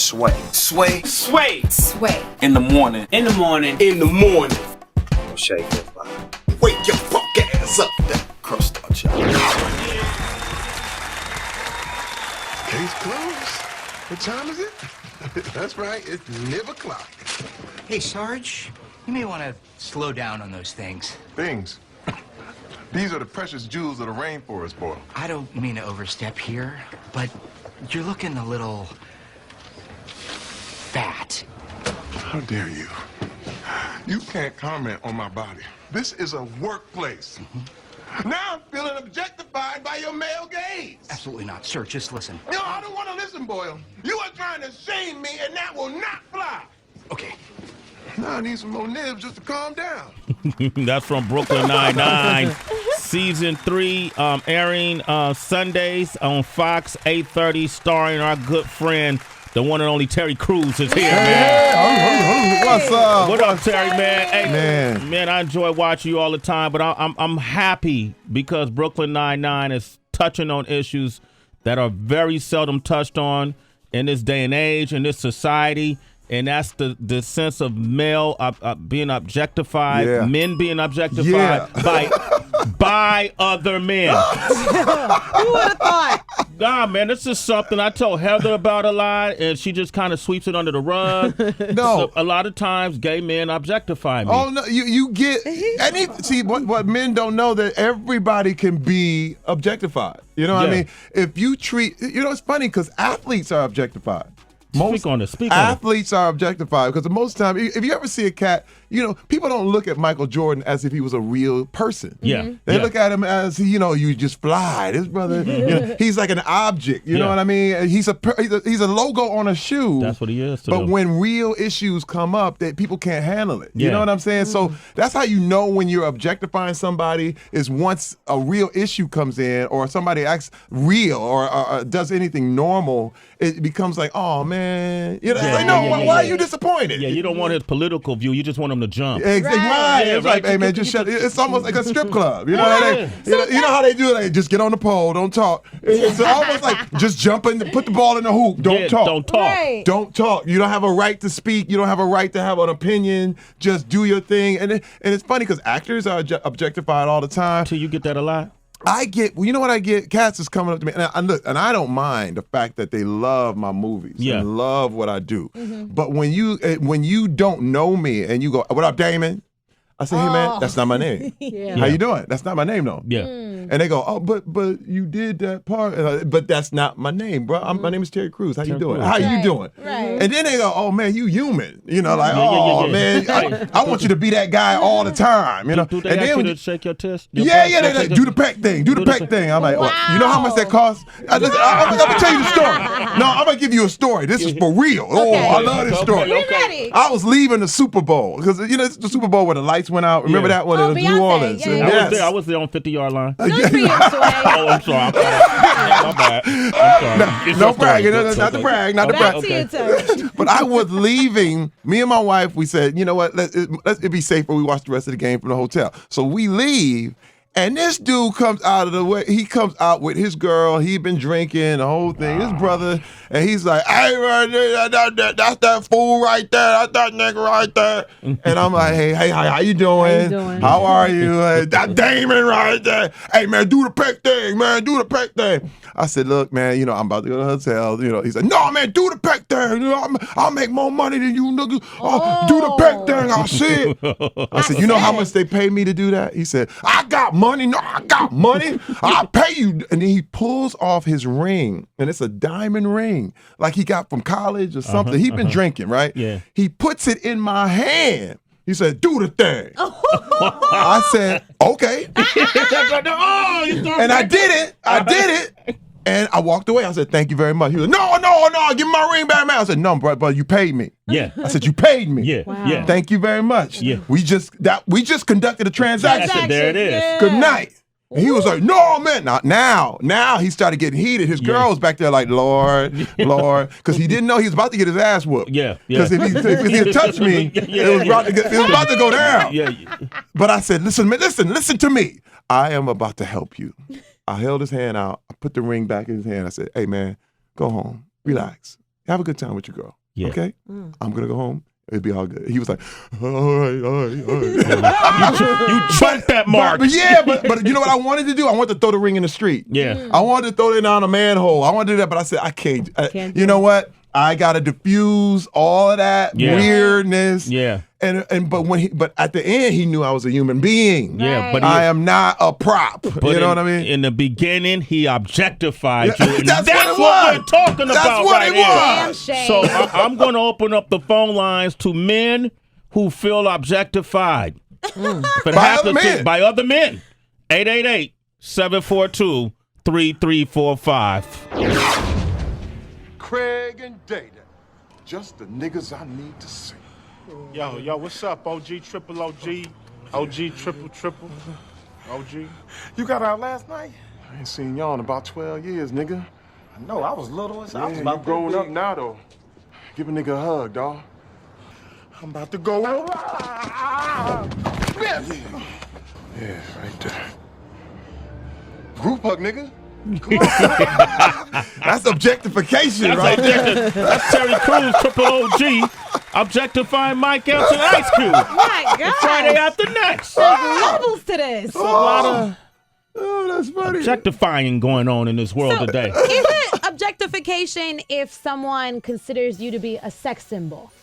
Sway. Sway. Sway. Sway. In the morning. In the morning. In the morning. Don't shake your body. Wake your fuck ass up. That crust out y'all. Case closed. What time is it? That's right, it's 11 o'clock. Hey, Sarge, you may want to slow down on those things. Things. These are the precious jewels of the rainforest, boy. I don't mean to overstep here, but you're looking a little fat. How dare you? You can't comment on my body. This is a workplace. Now I'm feeling objectified by your male gaze. Absolutely not. Sir, just listen. No, I don't want to listen, Boyle. You are trying to shame me, and that will not fly. Okay. Now I need some more nibs just to calm down. That's from Brooklyn Nine-Nine. Season 3 airing Sundays on Fox, 8:30, starring our good friend, the one and only Terry Crews is here, man. What's up? What up, Terry, man? Hey, Man, I enjoy watching you all the time, but I'm happy because Brooklyn Nine-Nine is touching on issues that are very seldom touched on in this day and age, in this society. And that's the sense of male being objectified, men being objectified by other men. Who would have thought? Nah, man, this is something I told Heather about a lot, and she just kind of sweeps it under the rug. No. So a lot of times, gay men objectify me. Oh no, you get see what men don't know, that everybody can be objectified. You know what I mean? If you treat, it's funny because athletes are objectified. Speak on it. Athletes are objectified because most of the time, if you ever see a cat, people don't look at Michael Jordan as if he was a real person. Yeah. They look at him as, you just fly. This brother, he's like an object. You know what I mean? He's a logo on a shoe. That's what he is. But when real issues come up, that people can't handle it. You know what I'm saying? So that's how you know when you're objectifying somebody, is once a real issue comes in, or somebody acts real or does anything normal, it becomes like, oh man. Why are you disappointed? Yeah, you don't want his political view. You just want him to jump. Right. It's like, hey man, just shut it. It's almost like a strip club. You know, you know how they do it? Like, just get on the pole, don't talk. It's almost like just jump in, put the ball in the hoop, don't talk. Don't talk. Right. Don't talk. You don't have a right to speak. You don't have a right to have an opinion. Just do your thing. And it's funny because actors are objectified all the time. So you get that a lot? You know what I get? Cats is coming up to me, and I don't mind the fact that they love my movies and love what I do. But when you don't know me and you go, "What up, Damon?" I say, "Hey man, that's not my name. How you doing? That's not my name, though." Yeah. And they go, "Oh, but you did that part, but that's not my name, bro. My name is Terry Crews. How you doing? How you doing?" Right. And then they go, "Oh man, you human. Man, I want you to be that guy all the time. Do they ask you to shake your test? They do the Peck thing. Do the Peck thing. I'm like, well, you know how much that costs? I'm gonna tell you the story. No, I'm gonna give you a story. This is for real. Oh, I love this story. We ready. I was leaving the Super Bowl because it's the Super Bowl where the lights went out. Remember that one? Oh, It was Beyonce. New Orleans. Yeah. I was there on 50-yard line. Good for you, Sway. Oh, I'm sorry. My bad. I'm sorry. No bragging. Not to brag. Not to Back brag. to you, Terry. But I was leaving. Me and my wife, we said, you know what? It'd be safer we watch the rest of the game from the hotel. So we leave. And this dude comes out of the way. He comes out with his girl. He been drinking the whole thing. His brother, and he's like, "Hey, man, that's that fool right there. That's that nigga right there." And I'm like, "Hey, how you doing? How are you? That Damon right there. Hey, man, do the Peck thing, man. Do the Peck thing." I said, "Look, man, I'm about to go to the hotel. He said, "No, man, do the Peck thing. I'll make more money than you niggas. Do the Peck thing. I'll see it." I said, "You know how much they pay me to do that?" He said, "I got money. No, I got money. I'll pay you." And then he pulls off his ring, and it's a diamond ring, like he got from college or something. He's been drinking, right? Yeah. He puts it in my hand. He said, "Do the thing." I said, "Okay." And I did it. And I walked away. I said, "Thank you very much." He was like, No, give me my ring back, man. I said, "No, bro, you paid me." Yeah. I said, "You paid me." Yeah. Wow. Yeah. Thank you very much. Yeah. We just conducted a transaction. There it is. Yeah. Good night. And he was like, "No, man." Now he started getting heated. His girl was back there like, Lord, because he didn't know he was about to get his ass whooped. Yeah. Because if he had touched me, it was about to go down. Yeah. But I said, listen to me. I am about to help you. I held his hand out. I put the ring back in his hand. I said, "Hey, man, go home. Relax. Have a good time with your girl." Yeah. Okay? I'm going to go home. It'd be all good. He was like, all right. You trumped that mark. But you know what I wanted to do? I wanted to throw the ring in the street. Yeah. I wanted to throw it down a manhole. I wanted to do that, but I said, I can't. You know what? I got to diffuse all of that weirdness. Yeah. But at the end, he knew I was a human being. Yeah, but I am not a prop. You know what I mean? In the beginning, he objectified you. And That's that's what it what we're talking That's about what right it here. was. Damn shame. So I'm going to open up the phone lines to men who feel objectified. If it happens by other men. 888-742-3345. Craig and Data. Just the niggas I need to see. Yo, what's up, OG, triple OG, OG, triple, OG? You got out last night? I ain't seen y'all in about 12 years, nigga. I know, I was little. I was Yeah, about you grown up now, though. Give a nigga a hug, dawg. I'm about to go. Yeah, right there. Group hug, nigga. That's objectification, right? That's Terry Crews, triple OG, objectifying Mike Epps and Ice Cube. My God. Friday after next. There's levels to this. A lot of that's funny. objectifying going on in this world today. Is it objectification if someone considers you to be a sex symbol?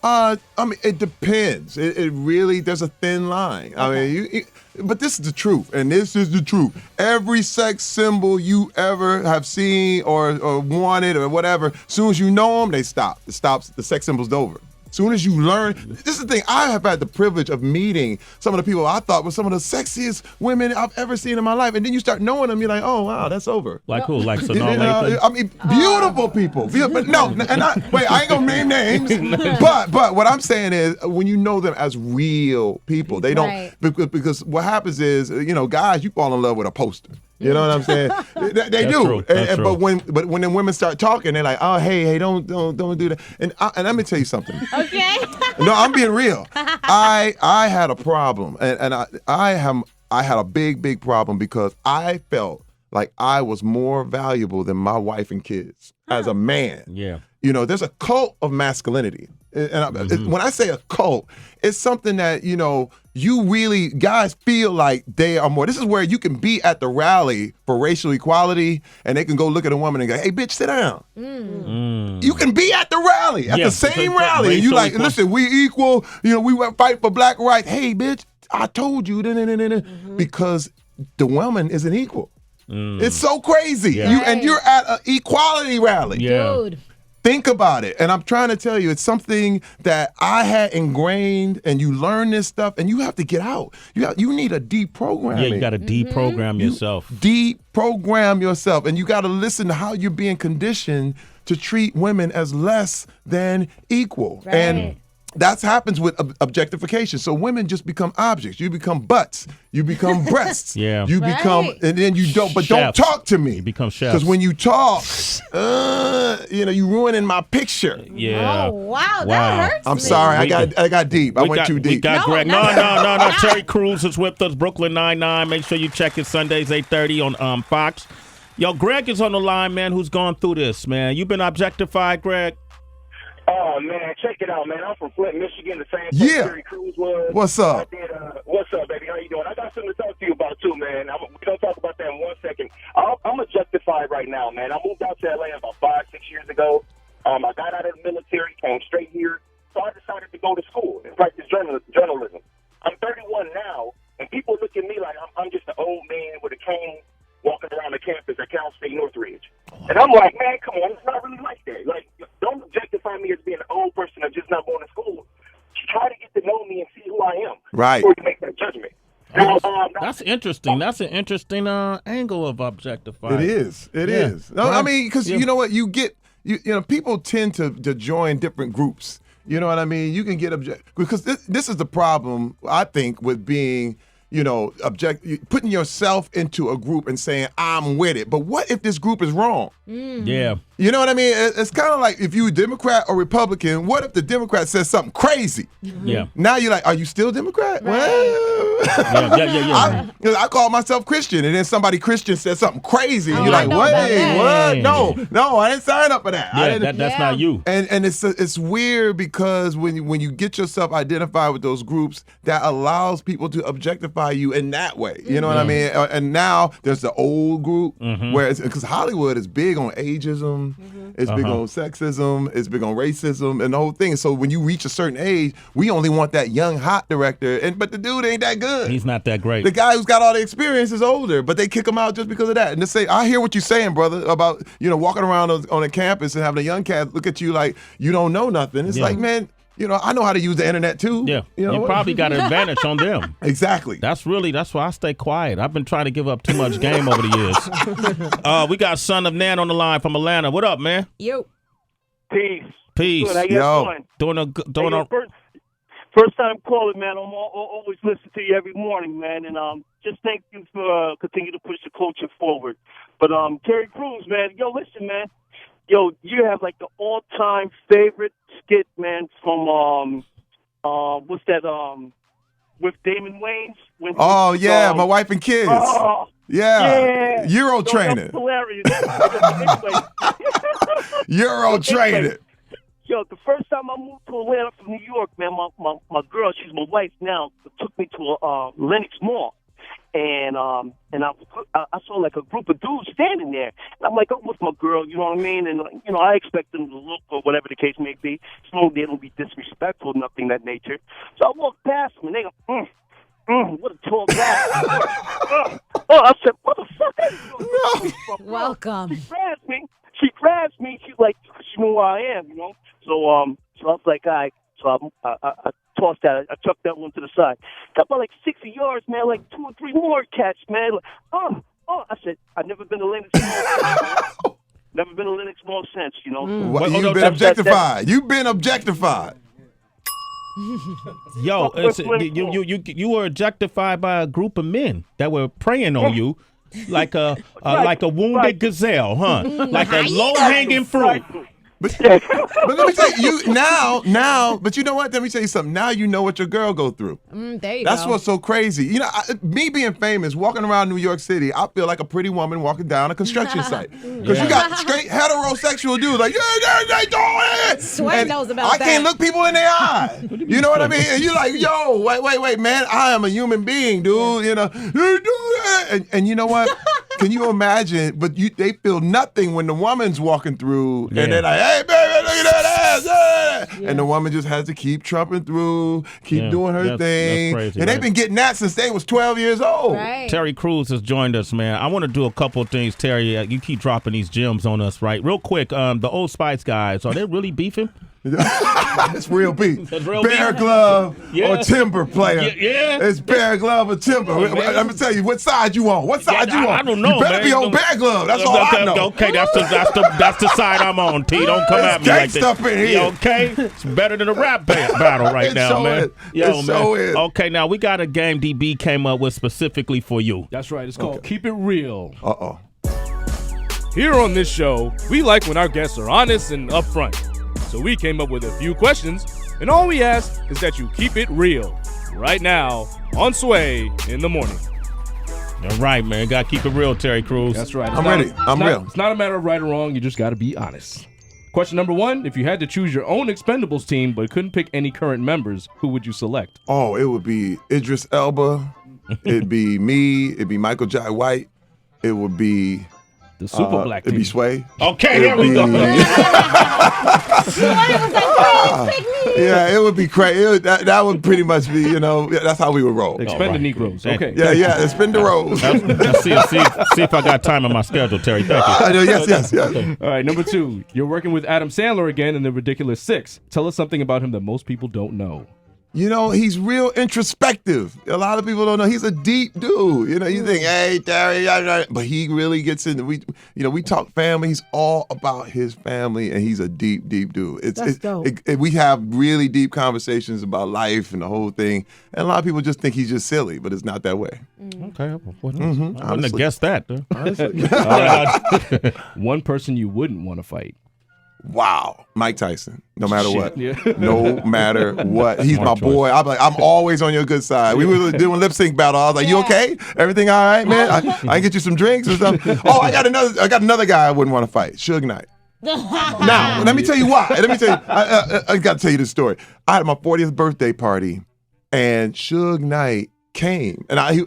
I mean, it depends. It really, there's a thin line. I mean, but this is the truth, and this is the truth. Every sex symbol you ever have seen or wanted or whatever, as soon as you know them, they stop. It stops. The sex symbol's over. As soon as you learn, this is the thing. I have had the privilege of meeting some of the people I thought were some of the sexiest women I've ever seen in my life, and then you start knowing them, you're like, oh wow, that's over. Like who? Like You Sonal know, Lathan? I mean, beautiful people. But no, and I ain't gonna name names. But what I'm saying is, when you know them as real people, they don't Right. because what happens is, guys, you fall in love with a poster. You know what I'm saying? They do. True. That's true. But when the women start talking, they're like, oh hey, don't do that. And let me tell you something. Okay. No, I'm being real. I had a problem, and I had a big problem because I felt like I was more valuable than my wife and kids as a man. Yeah. There's a cult of masculinity. And when I say a cult, it's something that, you really, guys feel like they are more. This is where you can be at the rally for racial equality and they can go look at a woman and go, hey, bitch, sit down. You can be at the rally, at the same rally. And you like, listen, we equal, we went fight for black rights. Hey, bitch, I told you. Because the woman isn't equal. It's so crazy. Yeah. And you're at an equality rally. Yeah. Dude. Think about it. And I'm trying to tell you, it's something that I had ingrained, and you learn this stuff, and you have to get out. You need a deprogramming. Yeah, you got to deprogram yourself. Deprogram yourself, and you got to listen to how you're being conditioned to treat women as less than equal. Right. And that happens with objectification. So women just become objects. You become butts. You become breasts. Yeah. You become, Right. and then you don't. But Chefs. don't talk to me. You become chefs. Because when you talk, you ruining my picture. Yeah. Oh, wow. That hurts I'm me. sorry. I got deep. I went too deep. We got No, Greg. no. No. Terry Crews is with us. Brooklyn 99. Make sure you check it Sundays 8:30 on Fox. Yo, Greg is on the line, man. Who's gone through this, man? You been objectified, Greg? Oh, man, check it out, man. I'm from Flint, Michigan, the same place Yeah. Terry Crews was. What's up? What's up, baby? How you doing? I got something to talk to you about, too, man. We're going to talk about that in 1 second. I'm objectified right now, man. I moved out to L.A. about 5-6 years ago. I got out of the military, came straight here. So I decided to go to school and practice journalism. I'm 31 now, and people look at me like I'm just an old man with a cane walking around the campus at Cal State Northridge. And I'm like, man, come on, it's not really like that. Like, don't objectify me as being an old person or just not going to school. Try to get to know me and see who I am. Right. Before you make that judgment. That's interesting. That's an interesting angle of objectifying. It is. It is. No, I mean, because you know what? You get, people tend to join different groups. You know what I mean? You can get because this is the problem, I think, with being, putting yourself into a group and saying, I'm with it. But what if this group is wrong? Yeah. You know what I mean? It's kind of like if you Democrat or Republican, what if the Democrat says something crazy? Yeah. Now you're like, are you still Democrat? Right. Well, I call myself Christian, and then somebody Christian says something crazy, and you're like, what? No, I didn't sign up for that. Yeah, that's not you. And it's weird because when you get yourself identified with those groups, that allows people to objectify you in that way. You know what I mean? And now there's the old group where because Hollywood is big on ageism, it's big on sexism, it's big on racism, and the whole thing. So when you reach a certain age, we only want that young hot director, but the dude ain't that good. He's not that great. The guy who's got all the experience is older, but they kick him out just because of that. And they say, I hear what you're saying, brother, about walking around on a campus and having a young cat look at you like you don't know nothing. It's like, man, I know how to use the internet too. Yeah, you probably got an advantage on them. Exactly. That's why I stay quiet. I've been trying to give up too much game over the years. We got Son of Nan on the line from Atlanta. What up, man? Yo. Peace. Peace. Good, how you Doing First time calling, man. I'm always listening to you every morning, man. And just thank you for continuing to push the culture forward. But Terry Crews, man. Yo, listen, man. Yo, you have like the all-time favorite skit, man, from what's that? With Damon Wayans. Oh yeah, My Wife and Kids. Yeah. Euro training. Hilarious. Euro training. Yo, the first time I moved to Atlanta from New York, man, my girl, she's my wife now, took me to a Lenox Mall. And I saw like a group of dudes standing there. And I'm like, I'm with my girl, you know what I mean? And, I expect them to look or whatever the case may be. So they don't be disrespectful, nothing that nature. So I walked past them and they go, what a tall guy. I said, what the fuck are you doing? Welcome. She grabs me. She's like, she knew who I am, So I was like, all right. So I tossed that. I chucked that one to the side. Got about like 60 yards, man. Like 2 or 3 more catch, man. Like, I said, I've never been to Lenox Mall. Never been to Lenox Mall since, Well, you've been objectified. You've been objectified. Yo, you were objectified by a group of men that were preying on you. Like a wounded gazelle, huh? Like a low-hanging fruit. But let me tell you now. But you know what? Let me tell you something. Now you know what your girl go through. There you That's go. what's so crazy. Me being famous, walking around New York City, I feel like a pretty woman walking down a construction site. Because you got straight heterosexual dudes like, yeah, they doing it. Sway knows about that. I can't look people in their eye. You know what I mean? And you're like, yo, wait, man. I am a human being, dude. You do that. And you know what? Can you imagine? But they feel nothing when the woman's walking through and they're like, hey, baby, look at that ass. And the woman just has to keep trumping through, keep doing her thing. That's crazy, and they've been getting that since they was 12 years old. Right. Terry Crews has joined us, man. I want to do a couple of things, Terry. You keep dropping these gems on us, right? Real quick, the Old Spice guys, are they really beefing? It's real beef. Real Bear beef? Glove or Timber player. Yeah. It's Bear Glove or Timber. I'm going to tell you, what side you on? What side you on? I don't know, You better man. be on Bear Glove. That's all I know. Okay, that's the side I'm on, T. Don't come at me like that. Stuff in here. Okay? It's better than a rap battle right now, man. It so is. Okay, now we got a game DB came up with specifically for you. That's right. It's called Keep It Real. Uh-oh. Here on this show, we like when our guests are honest and upfront. So we came up with a few questions, and all we ask is that you keep it real. Right now, on Sway in the Morning. All right, man. Got to keep it real, Terry Crews. That's right. I'm ready. I'm real. It's not a matter of right or wrong. You just got to be honest. Question number 1, if you had to choose your own Expendables team but couldn't pick any current members, who would you select? Oh, it would be Idris Elba. It'd be me. It'd be Michael Jai White. It would be... The Super Black team. It'd be Sway. Okay, there we go. Yeah, it would be crazy. That would pretty much be, that's how we would roll. Expend the Negroes. Okay. Yeah, expend the rolls. Let's see if I got time in my schedule, Terry. Thank you. Yes. All right, number 2. You're working with Adam Sandler again in The Ridiculous 6. Tell us something about him that most people don't know. You know, he's real introspective. A lot of people don't know he's a deep dude. You know, you think, hey, Terry, but he really gets into we talk family. He's all about his family, and he's a deep, deep dude. That's dope. We have really deep conversations about life and the whole thing. And a lot of people just think he's just silly, but it's not that way. Okay, I wouldn't have guessed that. One person you wouldn't want to fight. Wow, Mike Tyson. No matter what, Yeah. no matter what, he's Smart my boy. I'm always on your good side. We were doing lip sync battle. I was like, "You okay? Everything all right, man? I can get you some drinks or something." Oh, I got another guy I wouldn't want to fight. Suge Knight. Now, let me tell you why. I got to tell you this story. I had my 40th birthday party, and Suge Knight came, and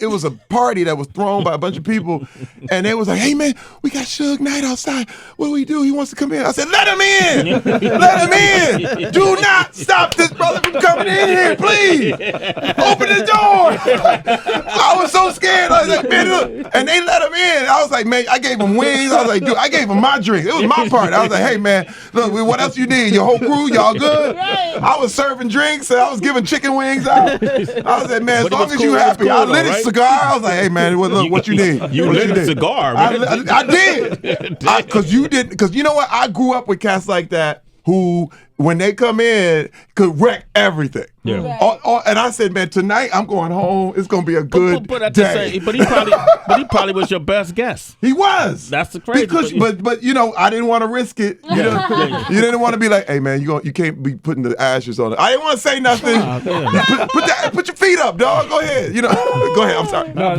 it was a party that was thrown by a bunch of people, and they was like, "Hey man, we got Suge Knight outside. What do we do? He wants to come in." I said, "Let him in, let him in. Do not stop this brother from coming in here, please. Open the door." I was so scared. I was like, "Man, look," and they let him in. I was like, "Man," I gave him wings. I was like, "Dude," I gave him my drink. It was my party. I was like, "Hey man, look, what else you need? Your whole crew, y'all good?" I was serving drinks, and I was giving chicken wings out. I was like, "Man, as long as you happy." I lit a cigar. I was like, "Hey man, look, what you need?" You lit a cigar, man. I did. Because you know what? I grew up with cats like that who, when they come in, could wreck everything. Yeah. And I said, "Man, tonight I'm going home. It's gonna be a good day." But he probably was your best guess. He was. That's the crazy. But you know, I didn't want to risk it. You know, you didn't want to be like, "Hey man, you can't be putting the ashes on it." I didn't want to say nothing. Put your feet up, dog. Go ahead. You know, go ahead. I'm sorry. No.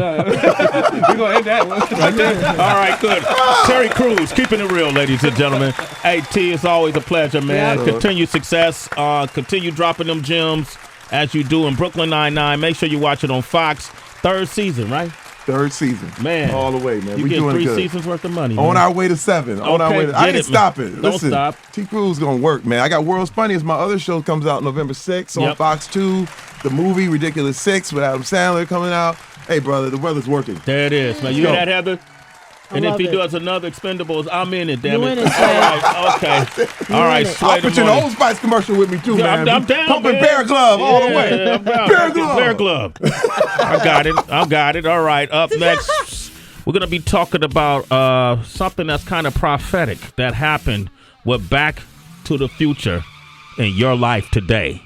We're gonna end that one. Right there. All right, good. Terry Crews, keeping it real, ladies and gentlemen. Hey T, it's always a pleasure, man. Yeah. Continue success. Continue dropping them gems as you do in Brooklyn Nine-Nine. Make sure you watch it on Fox. 3rd season, right? 3rd season, man, all the way, man. You We get doing 3 good. seasons worth of money. On man. our way to 7. On our way to, I ain't stopping. Don't Listen, stop. T. Cruz gonna work, man. I got World's Funniest. My other show comes out November 6th on Fox 2. The movie Ridiculous 6 with Adam Sandler coming out. Hey, brother, the brother's working. There it is, man. You hear that, Heather? And if he does another Expendables, I'm in it, damn it. All right, okay. All right, Sway. I'll put you in the Old Spice commercial with me, too, man. I'm down, Pumping man. Bear Glove all the way. I'm down. Bear Glove. I got it. All right, up next, we're going to be talking about something that's kind of prophetic that happened with Back to the Future in your life today.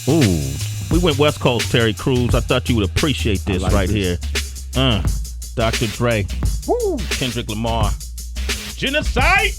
Ooh. We went West Coast, Terry Crews. I thought you would appreciate this here. Dr. Dre. Woo. Kendrick Lamar. Genocide.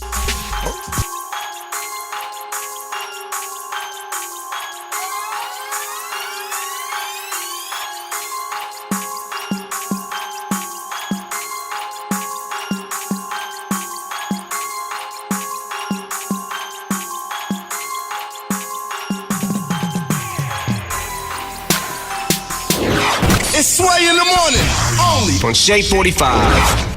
It's Sway in the morning, only on Shade 45.